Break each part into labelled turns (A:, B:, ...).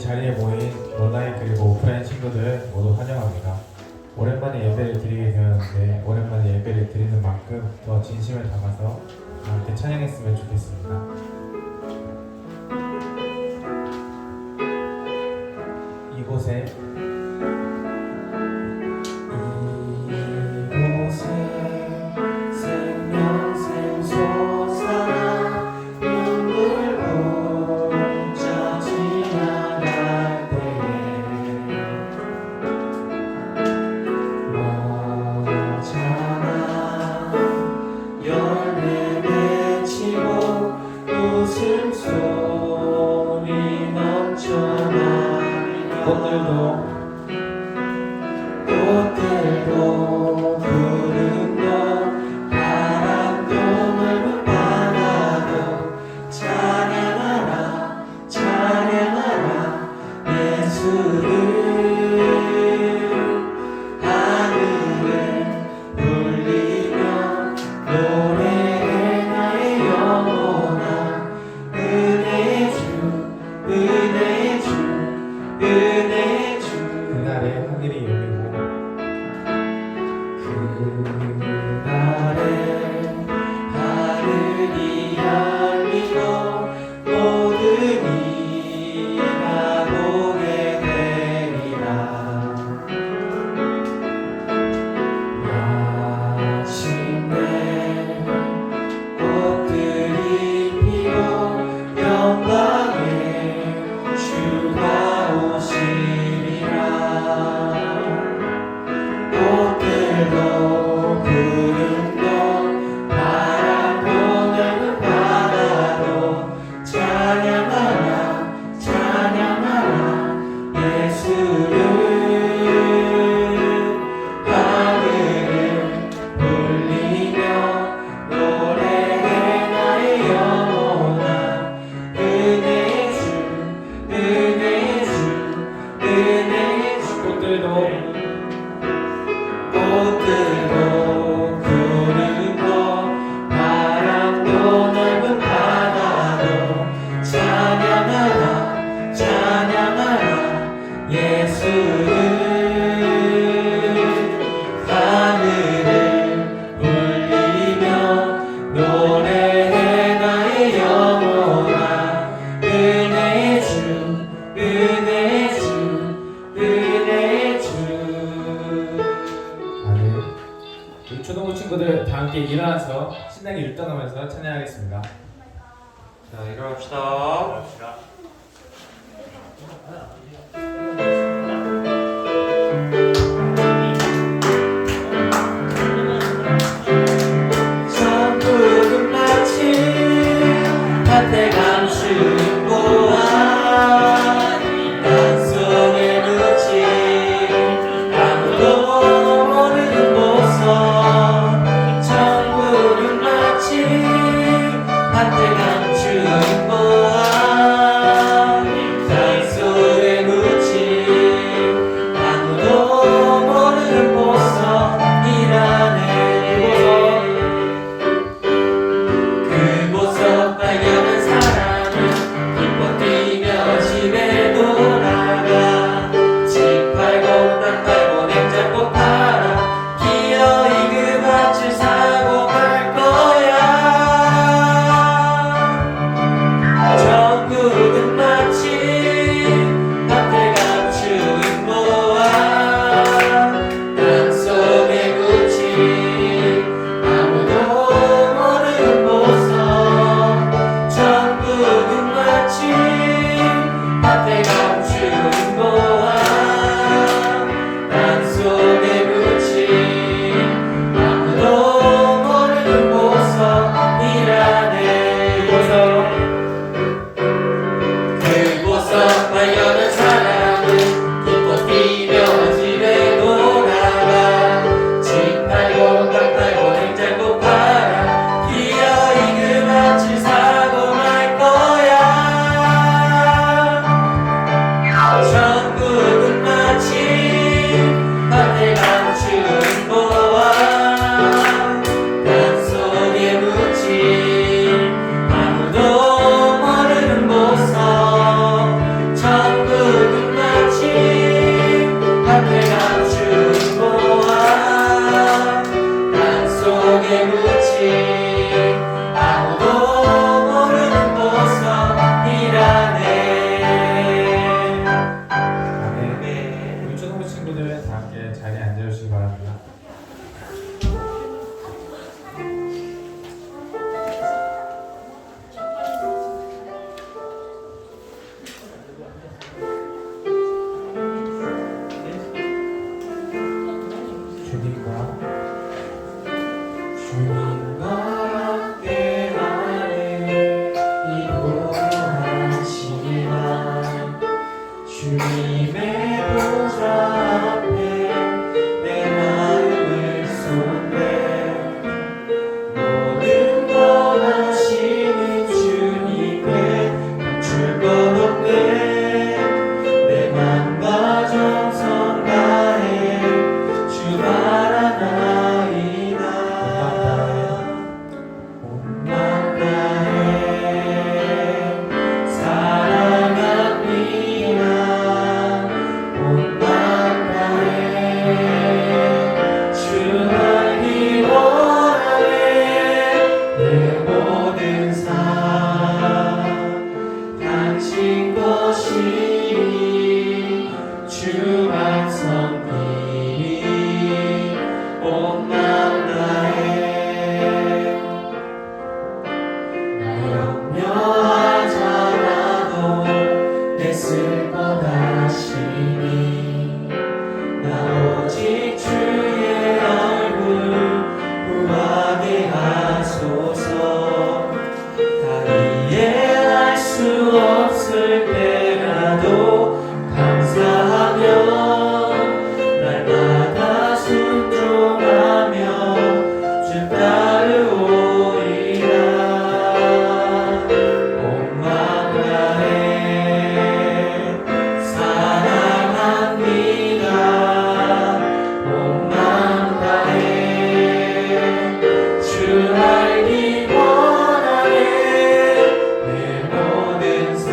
A: 자리에 모인 온라인 그리고 오프라인 친구들 모두 환영합니다. 오랜만에 예배를 드리게 되었는데 오랜만에 예배를 드리는 만큼 더 진심을 담아서 함께 찬양했으면 좋겠습니다. 이곳에 생명샘 솟아 눈물 훔쳐 지나갈 때에 머잖아 열매 맺히고 웃음소리 넘쳐나니 꽃들도 푸른 것 바람도 넓은 바다도 찬양하라 찬양하라 예수를 하늘을 울리며 노래해 나의 영혼아 은혜의 주 은혜의 주 은혜의 주 그날에 하늘이 열리고 그날에 하늘이 열리고 모든 이가 보게 되리라. 마침내 꽃들이 피고 영광의 주가 오시리라. 꽃들도 푸른 것 바람도 넓은 바다도 찬양하라 찬양하라 예수를 하늘을 울리며 노래해 나의 영혼아 은혜의 주 은혜의 주 은혜의 주 꽃들도 푸른 것 바람도 넓은 바다도 찬양하라 찬양하라 예수를 하늘을 울리며 노래해 나의 영혼아 은혜의 주 은혜의 주 은혜의 주. 우리 초등부 친구들 다 함께 일어나서 신나게 율동하면서 찬양하겠습니다.
B: 자, 일어납시다.
A: 천국은 마치 밭에 감추인 보아 땅속에 묻힌 아무도 모르는 보석 천국은 마치 밭에 감추인 보아 땅속에
B: 온 마음 다해 염려하잖아도 애쓸 것 아시니 나 오직 주의 얼굴 구하게 하소서 다 이해할 수 없을 때라도 감사하며 날마다 순종하며 주 따르오리라 온 마음 다해 사랑합니다 온 마음 다해 주 알기 원하네 내 모든 삶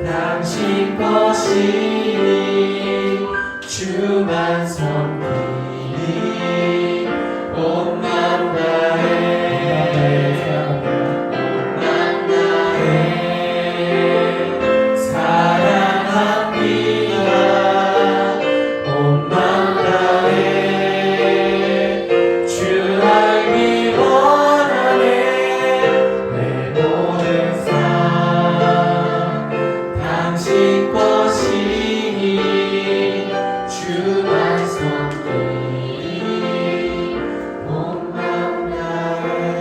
B: 당신 것이니 주만 섬기니 온 마음 다해 온 마음 다해 사랑합니다 온 마음 다해 주 알기 원하네 내 모든 삶 당신 것이니 주만 섬기니 온 마음 다해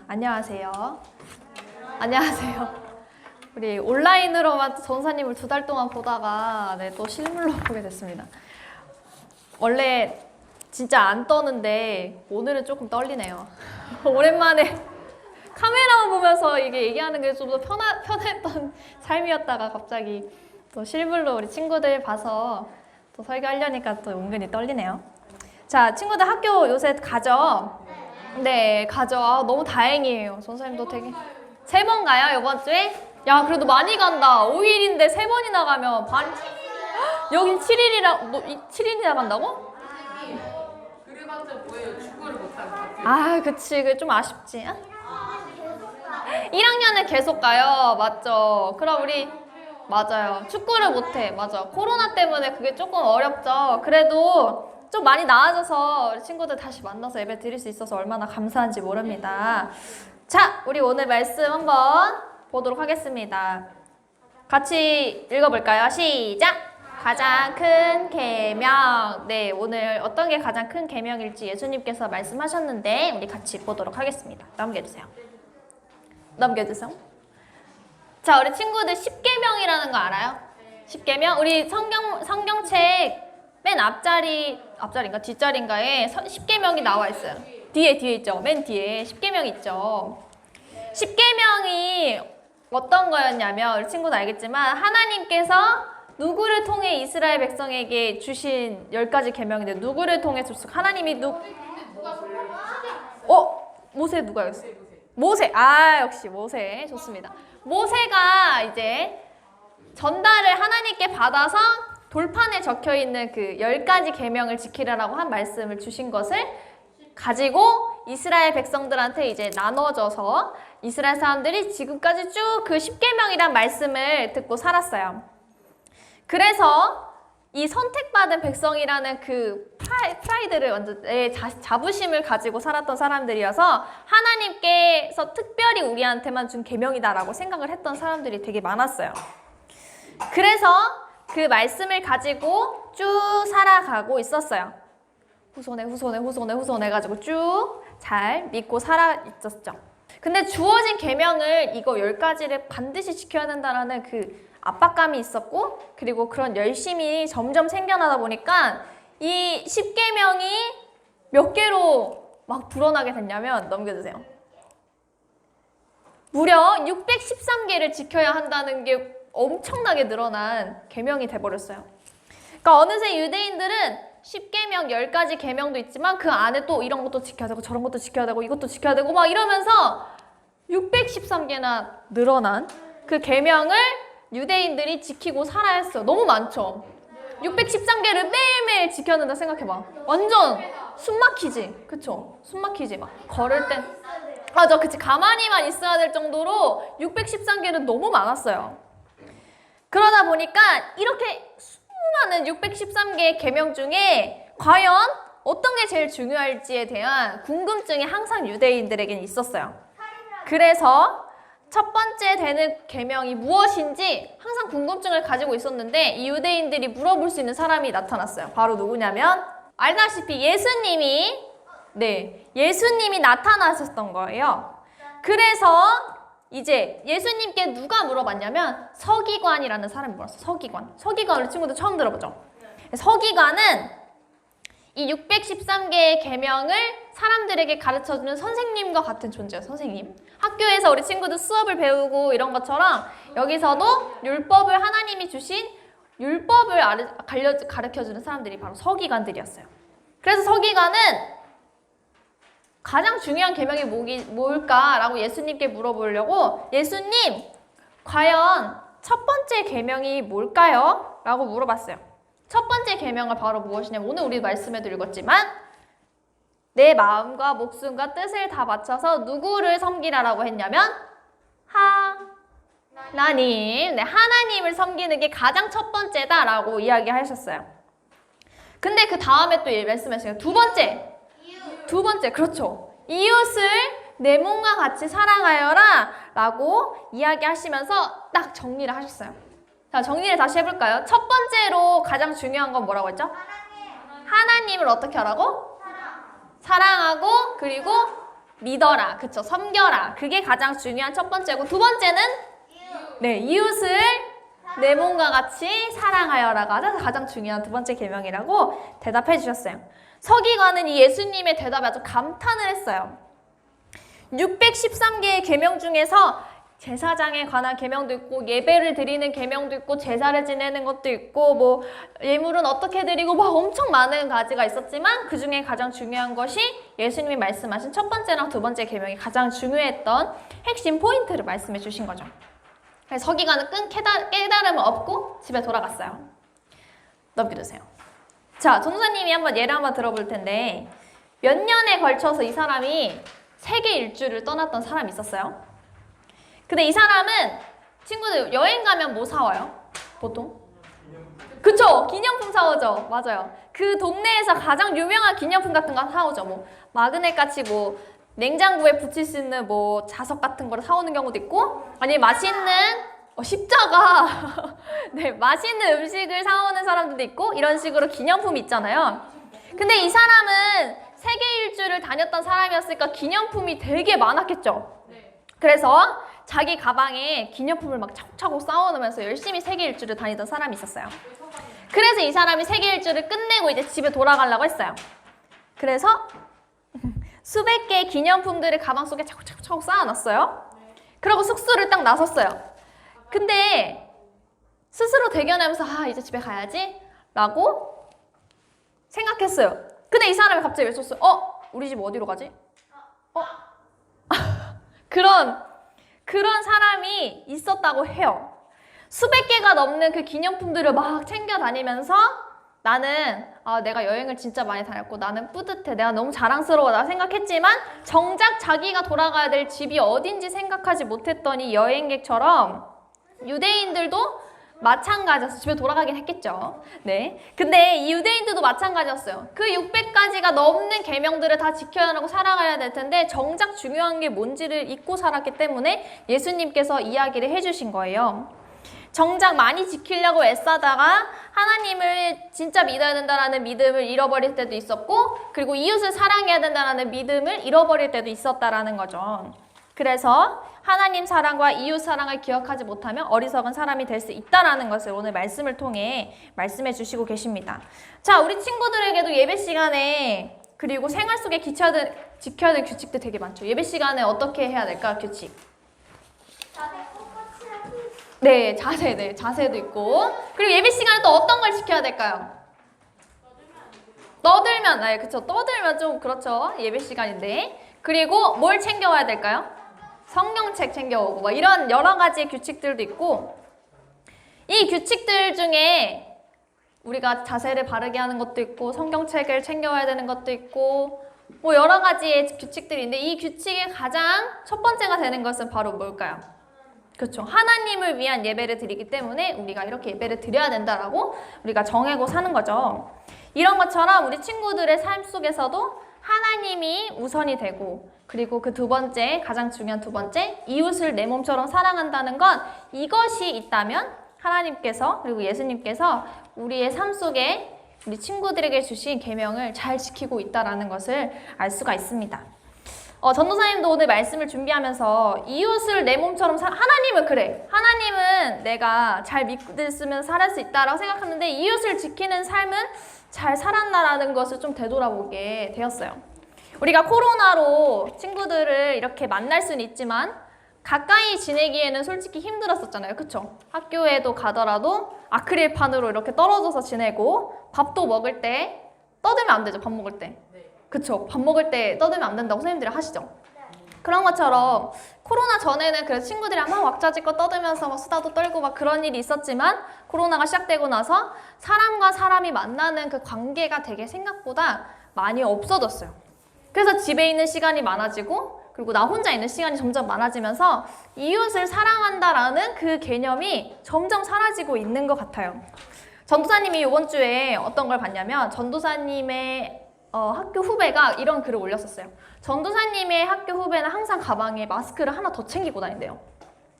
C: 안녕하세요. 안녕하세요. 우리 온라인으로만 전사님을 2달 동안 보다가 또 실물로 보게 됐습니다. 원래 진짜 안 떠는데 오늘은 조금 떨리네요. 오랜만에 카메라만 보면서 이게 얘기하는 게 좀 더 편했던 삶이었다가 갑자기 또 실물로 우리 친구들 봐서 또 설교하려니까 또 은근히 떨리네요. 자, 친구들 학교 요새 가죠? 네, 가죠. 아, 너무 다행이에요. 전사님도 되게 3번 가요, 이번 주에? 야, 그래도 많이 간다. 5일인데 3번이나 가면 여긴 7일이나 간다고?
D: 그래봤자 뭐예요? 축구를 못하면
C: 아, 그치. 그게 좀 아쉽지. 1학년은 계속 가요. 맞죠? 그럼 우리 맞아요. 축구를 못해. 맞아. 코로나 때문에 그게 조금 어렵죠. 그래도 좀 많이 나아져서 우리 친구들 다시 만나서 예배 드릴 수 있어서 얼마나 감사한지 모릅니다. 자, 우리 오늘 말씀 한번 보도록 하겠습니다. 같이 읽어볼까요? 시작! 가장 큰 계명. 네, 오늘 어떤 게 가장 큰 계명일지 예수님께서 말씀하셨는데 우리 같이 보도록 하겠습니다. 넘겨주세요. 자, 우리 친구들 10계명이라는 거 알아요? 10계명? 우리 성경책 맨 앞자리인가 뒷자리인가에 10계명이 나와 있어요. 뒤에 있죠. 맨 뒤에 10계명 있죠. 10계명이 어떤 거였냐면 우리 친구도 알겠지만 하나님께서 누구를 통해 이스라엘 백성에게 주신 10가지 계명인데 누구를 통해 줬어? 하나님이 모세 누가 였어? 모세. 아, 역시 모세. 좋습니다. 모세가 이제 전달을 하나님께 받아서 돌판에 적혀 있는 그 10가지 계명을 지키라라고 한 말씀을 주신 것을 가지고 이스라엘 백성들한테 이제 나눠져서 이스라엘 사람들이 지금까지 쭉 그 10계명이란 말씀을 듣고 살았어요. 그래서 이 선택받은 백성이라는 그 프라이드를 완전 자부심을 가지고 살았던 사람들이어서 하나님께서 특별히 우리한테만 준 계명이다라고 생각을 했던 사람들이 되게 많았어요. 그래서 그 말씀을 가지고 쭉 살아가고 있었어요. 후손에 가지고 쭉 잘 믿고 살아 있었죠. 근데 주어진 계명을 이거 10가지를 반드시 지켜야 된다라는 그 압박감이 있었고, 그리고 그런 열심이 점점 생겨나다 보니까 이 10계명이 몇 개로 막 불어나게 됐냐면, 넘겨주세요. 무려 613개를 지켜야 한다는 게 엄청나게 늘어난 계명이 돼버렸어요. 그러니까 어느새 유대인들은 10계명, 10가지 계명도 있지만 그 안에 또 이런 것도 지켜야 되고 저런 것도 지켜야 되고 이것도 지켜야 되고 막 이러면서 613개나 늘어난 그 계명을 유대인들이 지키고 살아야 했어요. 너무 많죠? 613개를 매일매일 지켰는다 생각해봐. 완전 숨 막히지? 그쵸? 숨 막히지? 막 걸을 땐 맞아, 그치. 가만히만 있어야 될 정도로 613개는 너무 많았어요. 그러다 보니까 이렇게 수많은 613개의 계명 중에 과연 어떤 게 제일 중요할지에 대한 궁금증이 항상 유대인들에게는 있었어요. 그래서 첫 번째 되는 계명이 무엇인지 항상 궁금증을 가지고 있었는데 이 유대인들이 물어볼 수 있는 사람이 나타났어요. 바로 누구냐면 알다시피 예수님이 나타나셨던 거예요. 그래서 이제 예수님께 누가 물어봤냐면 서기관이라는 사람이 물었어요. 서기관 우리 친구들 처음 들어보죠? 서기관은 이 613개의 계명을 사람들에게 가르쳐주는 선생님과 같은 존재예요. 선생님. 학교에서 우리 친구들 수업을 배우고 이런 것처럼 여기서도 율법을 하나님이 주신 율법을 가르쳐주는 사람들이 바로 서기관들이었어요. 그래서 서기관은 가장 중요한 계명이 뭘까라고 예수님께 물어보려고 예수님, 과연 첫 번째 계명이 뭘까요? 라고 물어봤어요. 첫 번째 계명은 바로 무엇이냐면 오늘 우리 말씀에도 읽었지만 내 마음과 목숨과 뜻을 다 바쳐서 누구를 섬기라라고 했냐면 하나님. 네, 하나님을 섬기는 게 가장 첫 번째다라고 이야기하셨어요. 근데 그 다음에 또 말씀하시죠. 두 번째, 그렇죠. 이웃을 내 몸과 같이 사랑하여라 라고 이야기하시면서 딱 정리를 하셨어요. 자, 정리를 다시 해볼까요? 첫 번째로 가장 중요한 건 뭐라고 했죠? 하나님을 어떻게 하라고? 사랑하고 그리고 믿어라. 그쵸? 섬겨라. 그게 가장 중요한 첫 번째고 두 번째는 이웃을 내 몸과 같이 사랑하여라가 가장 중요한 두 번째 계명이라고 대답해 주셨어요. 서기관은 이 예수님의 대답에 아주 감탄을 했어요. 613개의 계명 중에서 제사장에 관한 계명도 있고 예배를 드리는 계명도 있고 제사를 지내는 것도 있고 뭐 예물은 어떻게 드리고 막 엄청 많은 가지가 있었지만 그 중에 가장 중요한 것이 예수님이 말씀하신 첫 번째랑 두 번째 계명이 가장 중요했던 핵심 포인트를 말씀해 주신 거죠. 그래서 서기관은 끈 깨달음을 얻고 집에 돌아갔어요. 넘겨주세요. 자, 전도사님이 한번 예를 한번 들어볼 텐데 몇 년에 걸쳐서 이 사람이 세계 일주를 떠났던 사람이 있었어요. 근데 이 사람은 친구들 여행 가면 뭐 사와요? 보통? 그쵸? 기념품 사오죠. 맞아요. 그 동네에서 가장 유명한 기념품 같은 거 사오죠. 뭐 마그넷같이 뭐 냉장고에 붙일 수 있는 뭐 자석 같은 거를 사오는 경우도 있고 아니면 맛있는 십자가 네, 맛있는 음식을 사오는 사람들도 있고 이런 식으로 기념품이 있잖아요. 근데 이 사람은 세계 일주를 다녔던 사람이었으니까 기념품이 되게 많았겠죠. 그래서 자기 가방에 기념품을 막 차곡차곡 쌓아놓으면서 열심히 세계 일주를 다니던 사람이 있었어요. 그래서 이 사람이 세계 일주를 끝내고 이제 집에 돌아가려고 했어요. 그래서 수백 개의 기념품들을 가방 속에 차곡차곡 쌓아놨어요. 그리고 숙소를 딱 나섰어요. 근데 스스로 대견하면서 이제 집에 가야지 라고 생각했어요. 근데 이 사람이 갑자기 외쳤어요. 우리 집 어디로 가지? 그런 사람이 있었다고 해요. 수백 개가 넘는 그 기념품들을 막 챙겨 다니면서 나는 내가 여행을 진짜 많이 다녔고 나는 뿌듯해. 내가 너무 자랑스러워. 나 생각했지만 정작 자기가 돌아가야 될 집이 어딘지 생각하지 못했던 이 여행객처럼 유대인들도 마찬가지였어요. 집에 돌아가긴 했겠죠. 네. 근데 이 유대인들도 마찬가지였어요. 그 600가지가 넘는 계명들을 다 지켜야 하고 살아가야 될 텐데 정작 중요한 게 뭔지를 잊고 살았기 때문에 예수님께서 이야기를 해주신 거예요. 정작 많이 지키려고 애쓰다가 하나님을 진짜 믿어야 된다는 믿음을 잃어버릴 때도 있었고 그리고 이웃을 사랑해야 된다는 믿음을 잃어버릴 때도 있었다라는 거죠. 그래서 하나님 사랑과 이웃 사랑을 기억하지 못하면 어리석은 사람이 될 수 있다라는 것을 오늘 말씀을 통해 말씀해 주시고 계십니다. 자, 우리 친구들에게도 예배 시간에 그리고 생활 속에 지켜야 될 규칙들 되게 많죠. 예배 시간에 어떻게 해야 될까? 규칙. 네, 자세, 네, 자세도 있고. 그리고 예배 시간에 또 어떤 걸 지켜야 될까요? 떠들면, 네, 그쵸. 떠들면 좀 그렇죠. 예배 시간인데. 그리고 뭘 챙겨와야 될까요? 성경책 챙겨오고, 뭐 이런 여러 가지 규칙들도 있고. 이 규칙들 중에 우리가 자세를 바르게 하는 것도 있고, 성경책을 챙겨와야 되는 것도 있고, 뭐 여러 가지의 규칙들이 있는데, 이 규칙의 가장 첫 번째가 되는 것은 바로 뭘까요? 그렇죠. 하나님을 위한 예배를 드리기 때문에 우리가 이렇게 예배를 드려야 된다라고 우리가 정하고 사는 거죠. 이런 것처럼 우리 친구들의 삶 속에서도 하나님이 우선이 되고, 그리고 그 두 번째, 가장 중요한 두 번째, 이웃을 내 몸처럼 사랑한다는 건, 이것이 있다면 하나님께서 그리고 예수님께서 우리의 삶 속에 우리 친구들에게 주신 계명을 잘 지키고 있다는 것을 알 수가 있습니다. 전도사님도 오늘 말씀을 준비하면서 이웃을 내 몸처럼 하나님은 그래. 하나님은 내가 잘 믿으면 살할 수 있다라고 생각하는데, 이웃을 지키는 삶은 잘 살았나라는 것을 좀 되돌아보게 되었어요. 우리가 코로나로 친구들을 이렇게 만날 수는 있지만 가까이 지내기에는 솔직히 힘들었었잖아요. 그쵸? 학교에도 가더라도 아크릴판으로 이렇게 떨어져서 지내고, 밥도 먹을 때 떠들면 안 되죠. 밥 먹을 때. 그쵸? 밥 먹을 때 떠들면 안 된다고 선생님들이 하시죠? 그런 것처럼 코로나 전에는 그래서 친구들이랑 막 왁자지껄 떠들면서 막 수다도 떨고 막 그런 일이 있었지만, 코로나가 시작되고 나서 사람과 사람이 만나는 그 관계가 되게 생각보다 많이 없어졌어요. 그래서 집에 있는 시간이 많아지고, 그리고 나 혼자 있는 시간이 점점 많아지면서 이웃을 사랑한다라는 그 개념이 점점 사라지고 있는 것 같아요. 전도사님이 이번 주에 어떤 걸 봤냐면, 전도사님의 학교 후배가 이런 글을 올렸었어요. 전도사님의 학교 후배는 항상 가방에 마스크를 하나 더 챙기고 다닌대요.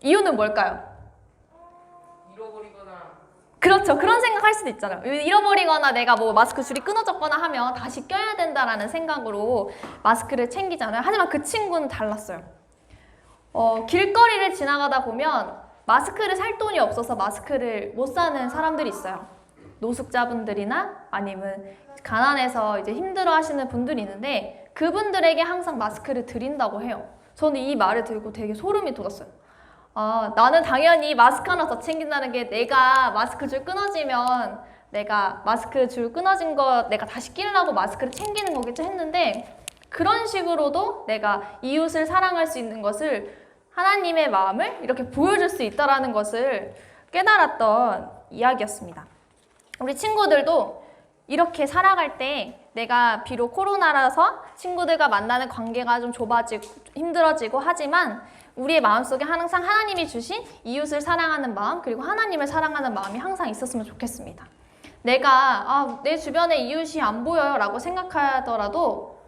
C: 이유는 뭘까요?
D: 잃어버리거나.
C: 그렇죠. 그런 생각할 수도 있잖아요. 잃어버리거나 내가 뭐 마스크 줄이 끊어졌거나 하면 다시 껴야 된다라는 생각으로 마스크를 챙기잖아요. 하지만 그 친구는 달랐어요. 길거리를 지나가다 보면 마스크를 살 돈이 없어서 마스크를 못 사는 사람들이 있어요. 노숙자분들이나 아니면 가난해서 이제 힘들어 하시는 분들이 있는데, 그분들에게 항상 마스크를 드린다고 해요. 저는 이 말을 들고 되게 소름이 돋았어요. 나는 당연히 마스크 하나 더 챙긴다는 게, 내가 마스크 줄 끊어지면 내가 마스크 줄 끊어진 거 내가 다시 끼려고 마스크를 챙기는 거겠죠 했는데, 그런 식으로도 내가 이웃을 사랑할 수 있는 것을, 하나님의 마음을 이렇게 보여줄 수 있다는 것을 깨달았던 이야기였습니다. 우리 친구들도 이렇게 살아갈 때, 내가 비록 코로나라서 친구들과 만나는 관계가 좀 좁아지고 힘들어지고 하지만, 우리의 마음속에 항상 하나님이 주신 이웃을 사랑하는 마음, 그리고 하나님을 사랑하는 마음이 항상 있었으면 좋겠습니다. 내가 내 주변에 이웃이 안 보여요 라고 생각하더라도,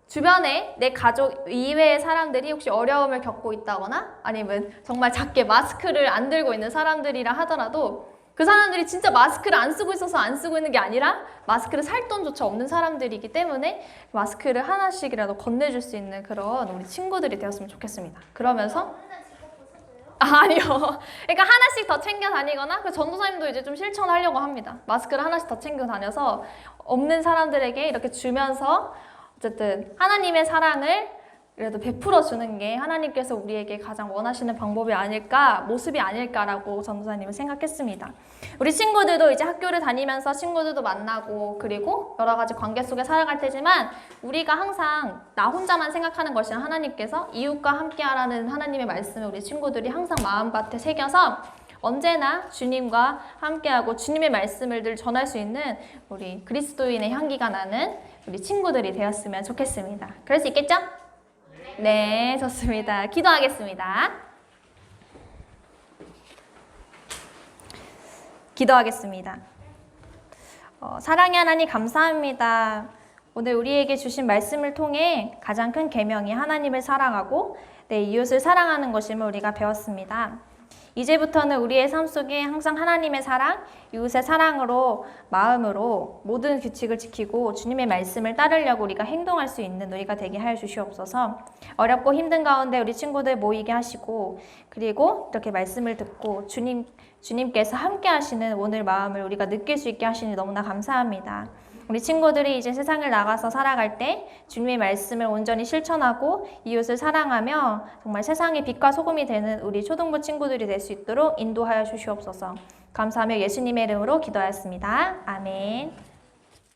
C: 주변에 내 가족 이외의 사람들이 혹시 어려움을 겪고 있다거나, 아니면 정말 작게 마스크를 안 들고 있는 사람들이라 하더라도, 그 사람들이 진짜 마스크를 안 쓰고 있어서 안 쓰고 있는 게 아니라 마스크를 살 돈조차 없는 사람들이기 때문에 마스크를 하나씩이라도 건네줄 수 있는 그런 우리 친구들이 되었으면 좋겠습니다. 그러면서 아니요. 그러니까 하나씩 더 챙겨 다니거나, 그 전도사님도 이제 좀 실천하려고 합니다. 마스크를 하나씩 더 챙겨 다녀서 없는 사람들에게 이렇게 주면서 어쨌든 하나님의 사랑을 그래도 베풀어 주는 게 하나님께서 우리에게 가장 원하시는 방법이 아닐까, 모습이 아닐까라고 전도사님은 생각했습니다. 우리 친구들도 이제 학교를 다니면서 친구들도 만나고, 그리고 여러 가지 관계 속에 살아갈 테지만, 우리가 항상 나 혼자만 생각하는 것이 아니라 하나님께서 이웃과 함께하라는 하나님의 말씀을 우리 친구들이 항상 마음밭에 새겨서 언제나 주님과 함께하고 주님의 말씀을 늘 전할 수 있는 우리 그리스도인의 향기가 나는 우리 친구들이 되었으면 좋겠습니다. 그럴 수 있겠죠? 네, 좋습니다. 기도하겠습니다. 기도하겠습니다. 사랑의 하나님 감사합니다. 오늘 우리에게 주신 말씀을 통해 가장 큰 계명이 하나님을 사랑하고 내 이웃을 사랑하는 것임을 우리가 배웠습니다. 이제부터는 우리의 삶 속에 항상 하나님의 사랑, 이웃의 사랑으로 마음으로 모든 규칙을 지키고 주님의 말씀을 따르려고 우리가 행동할 수 있는 우리가 되게 하여 주시옵소서. 어렵고 힘든 가운데 우리 친구들 모이게 하시고, 그리고 이렇게 말씀을 듣고 주님께서 함께 하시는 오늘 마음을 우리가 느낄 수 있게 하시니 너무나 감사합니다. 우리 친구들이 이제 세상을 나가서 살아갈 때 주님의 말씀을 온전히 실천하고 이웃을 사랑하며 정말 세상의 빛과 소금이 되는 우리 초등부 친구들이 될 수 있도록 인도하여 주시옵소서. 감사하며 예수님의 이름으로 기도하였습니다. 아멘.